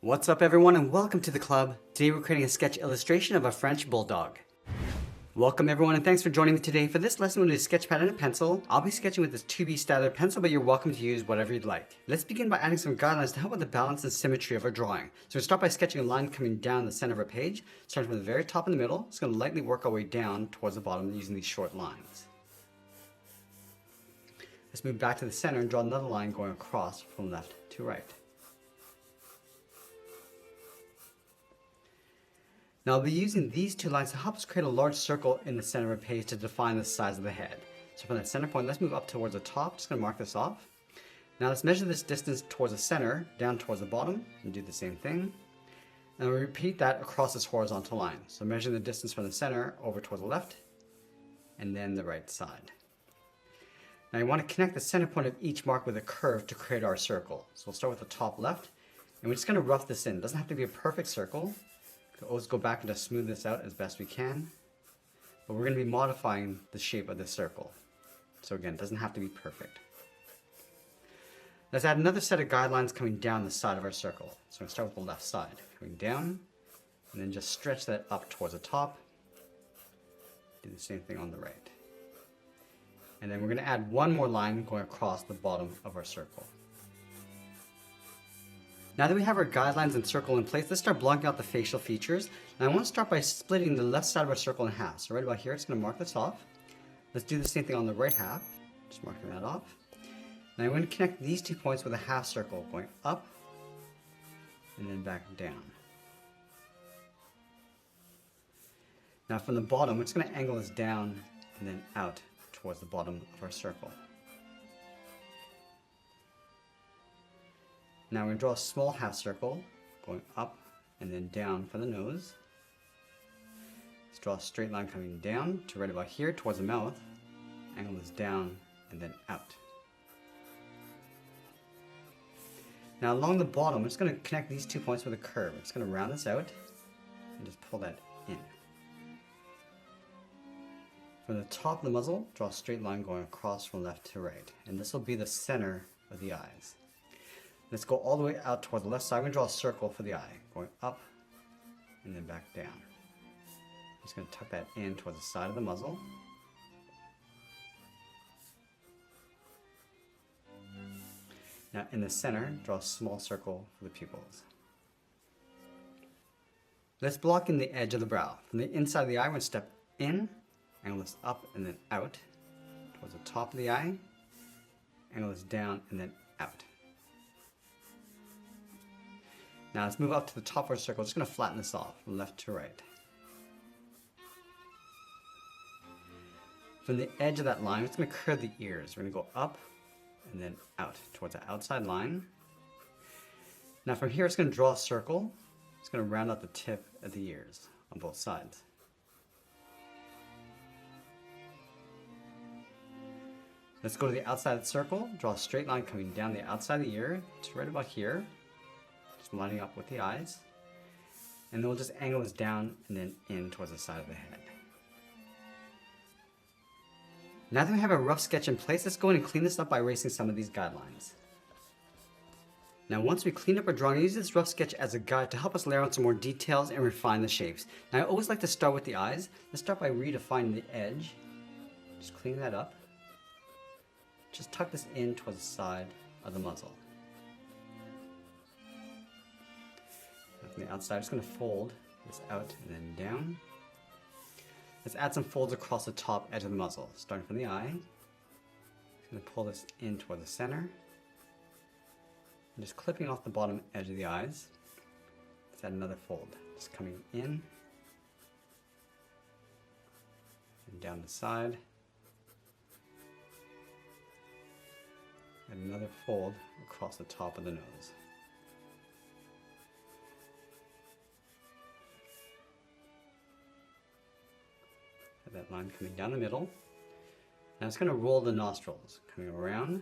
What's up everyone and welcome to the club. Today we're creating a sketch illustration of a French Bulldog. Welcome everyone and thanks for joining me today. For this lesson we'll do a sketch pad and a pencil. I'll be sketching with this 2B Styler pencil, but you're welcome to use whatever you'd like. Let's begin by adding some guidelines to help with the balance and symmetry of our drawing. So we'll start by sketching a line coming down the center of our page, starting from the very top in the middle. It's going to lightly work our way down towards the bottom using these short lines. Let's move back to the center and draw another line going across from left to right. Now I'll be using these two lines to help us create a large circle in the center of the page to define the size of the head. So from that center point, let's move up towards the top. Just going to mark this off. Now let's measure this distance towards the center, down towards the bottom, and do the same thing. And we'll repeat that across this horizontal line. So measure the distance from the center over towards the left, and then the right side. Now you want to connect the center point of each mark with a curve to create our circle. So we'll start with the top left, and we're just going to rough this in. It doesn't have to be a perfect circle. We'll always go back and just smooth this out as best we can. But we're going to be modifying the shape of this circle. So again, it doesn't have to be perfect. Let's add another set of guidelines coming down the side of our circle. So I'm going to start with the left side, coming down, and then just stretch that up towards the top. Do the same thing on the right. And then we're going to add one more line going across the bottom of our circle. Now that we have our guidelines and circle in place, let's start blocking out the facial features. And I want to start by splitting the left side of our circle in half. So right about here, it's going to mark this off. Let's do the same thing on the right half. Just marking that off. Now I'm going to connect these 2 points with a half circle going up and then back down. Now from the bottom, we're just going to angle this down and then out towards the bottom of our circle. Now we're going to draw a small half circle going up and then down for the nose. Let's draw a straight line coming down to right about here towards the mouth. Angle this down and then out. Now along the bottom, I'm just going to connect these 2 points with a curve. I'm just going to round this out and just pull that in. From the top of the muzzle, draw a straight line going across from left to right. And this will be the center of the eyes. Let's go all the way out toward the left side. I'm going to draw a circle for the eye, going up and then back down. I'm just going to tuck that in towards the side of the muzzle. Now in the center, draw a small circle for the pupils. Let's block in the edge of the brow. From the inside of the eye, we're going to step in, angle this up and then out towards the top of the eye, angle this down and then out. Now let's move up to the top of our circle. Just going to flatten this off from left to right. From the edge of that line, it's going to curve the ears. We're going to go up and then out towards the outside line. Now from here, it's going to draw a circle. It's going to round out the tip of the ears on both sides. Let's go to the outside of the circle. Draw a straight line coming down the outside of the ear to right about here. Just lining up with the eyes. And then we'll just angle this down and then in towards the side of the head. Now that we have a rough sketch in place, let's go in and clean this up by erasing some of these guidelines. Now once we clean up our drawing, use this rough sketch as a guide to help us layer on some more details and refine the shapes. Now I always like to start with the eyes. Let's start by redefining the edge. Just clean that up. Just tuck this in towards the side of the muzzle. From the outside, I'm just going to fold this out and then down. Let's add some folds across the top edge of the muzzle, starting from the eye. I'm going to pull this in toward the center. And just clipping off the bottom edge of the eyes. Let's add another fold, just coming in and down the side. And another fold across the top of the nose. That line coming down the middle. Now it's going to roll the nostrils, coming around,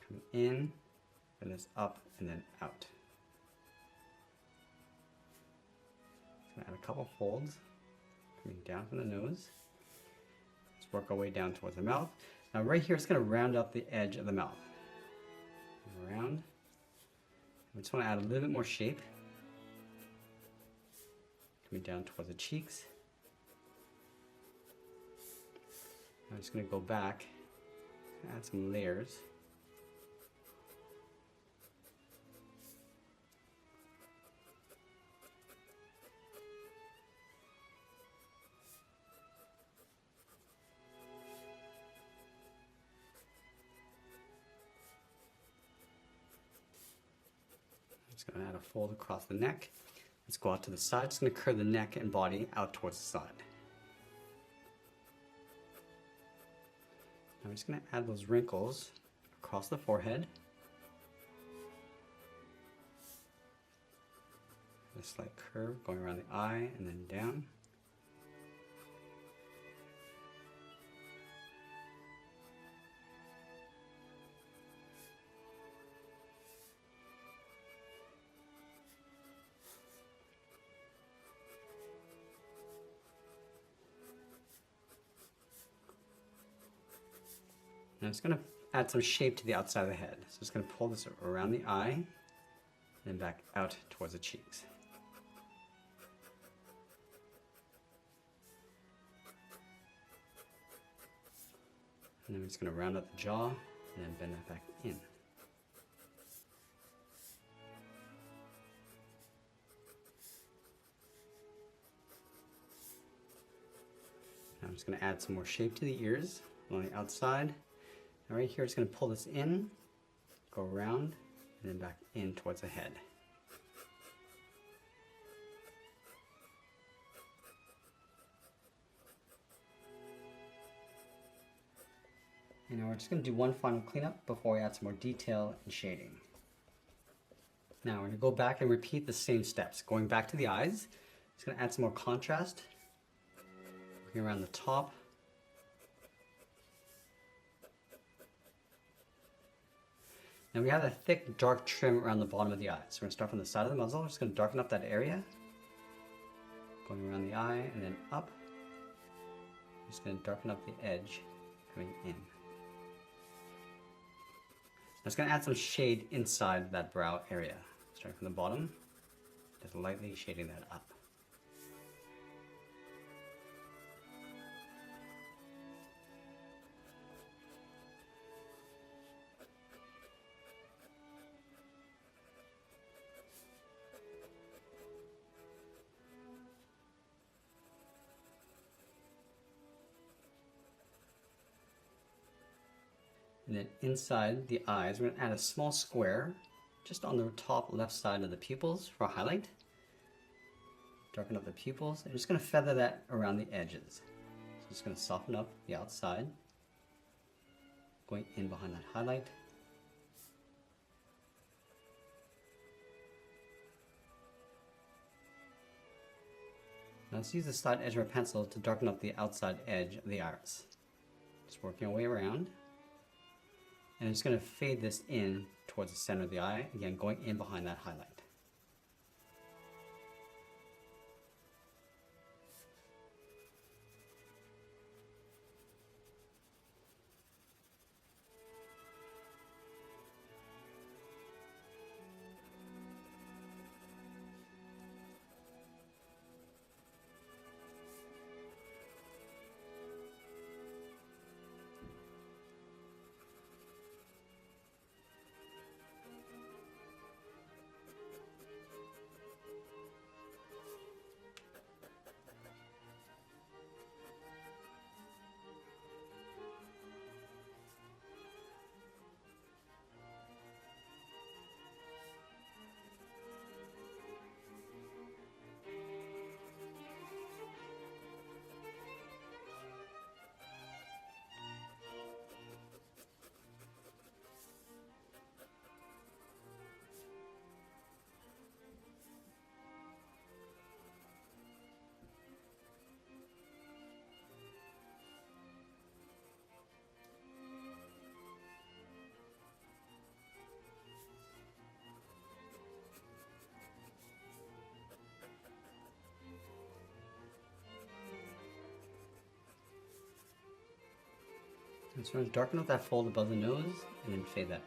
come in, and it's up and then out. Going to add a couple folds, coming down from the nose. Let's work our way down towards the mouth. Now right here, it's going to round up the edge of the mouth. Around I just want to add a little bit more shape. Coming down towards the cheeks. I'm just going to go back, add some layers. I'm just going to add a fold across the neck. Let's go out to the side. Just going to curve the neck and body out towards the side. I'm just going to add those wrinkles across the forehead. A slight curve going around the eye and then down. And I'm just going to add some shape to the outside of the head. So I'm just going to pull this around the eye and back out towards the cheeks. And then we're just going to round out the jaw and then bend that back in. Now I'm just going to add some more shape to the ears on the outside. And right here, it's going to pull this in, go around, and then back in towards the head. And now we're just going to do one final cleanup before we add some more detail and shading. Now we're going to go back and repeat the same steps. Going back to the eyes, just going to add some more contrast. Working around the top. Now we have a thick dark trim around the bottom of the eye. So we're going to start from the side of the muzzle. We're just going to darken up that area. Going around the eye and then up. Just going to darken up the edge coming in. I'm just going to add some shade inside that brow area. Starting from the bottom, just lightly shading that up. And then inside the eyes, we're going to add a small square just on the top left side of the pupils for a highlight. Darken up the pupils. I'm just going to feather that around the edges. So just going to soften up the outside, going in behind that highlight. Now let's use the side edge of our pencil to darken up the outside edge of the iris. Just working our way around. And I'm just going to fade this in towards the center of the eye, again going in behind that highlight. And so I'm going to darken up that fold above the nose and then fade that up.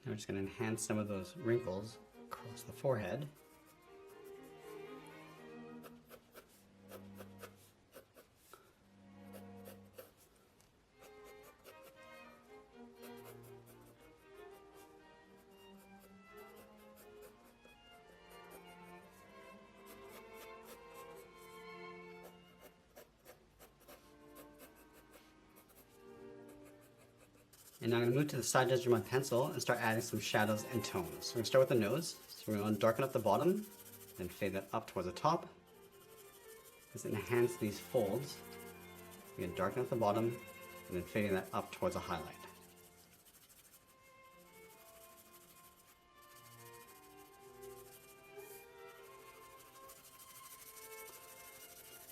Now we're just going to enhance some of those wrinkles across the forehead. And now I'm going to move to the side edge of my pencil and start adding some shadows and tones. So we're going to start with the nose. So we're going to darken up the bottom, then fade that up towards the top. Just enhance these folds. We're going to darken up the bottom, and then fading that up towards a highlight.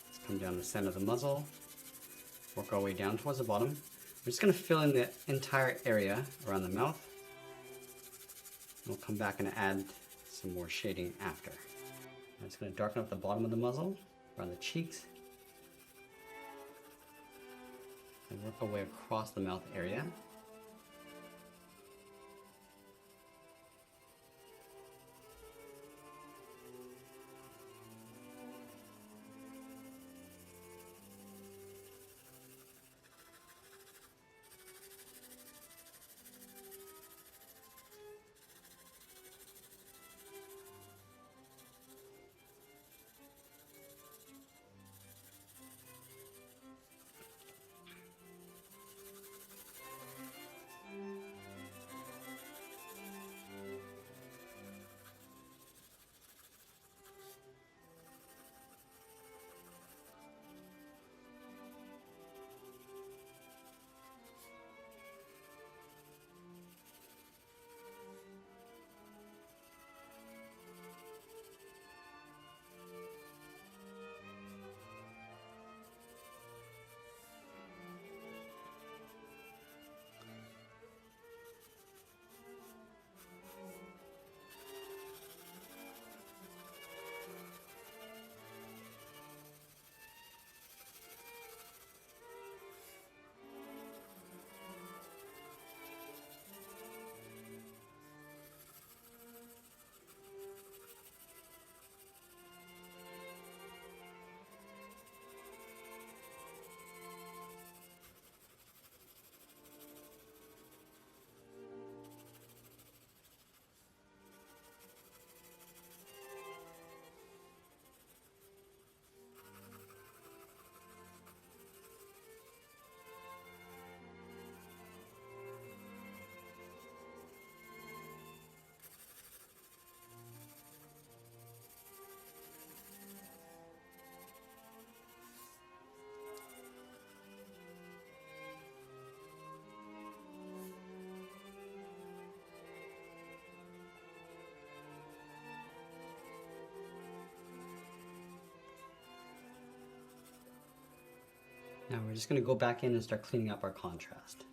Let's come down the center of the muzzle, work our way down towards the bottom. We're just going to fill in the entire area around the mouth. We'll come back and add some more shading after. I'm just going to darken up the bottom of the muzzle, around the cheeks, and work our way across the mouth area. Now we're just going to go back in and start cleaning up our contrast.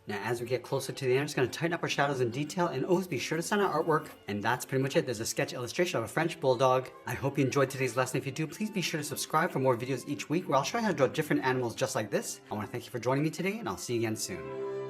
Now, as we get closer to the end, I'm just going to tighten up our shadows and detail, and always be sure to sign our artwork. And that's pretty much it. There's a sketch illustration of a French Bulldog. I hope you enjoyed today's lesson. If you do, please be sure to subscribe for more videos each week where I'll show you how to draw different animals just like this. I want to thank you for joining me today, and I'll see you again soon.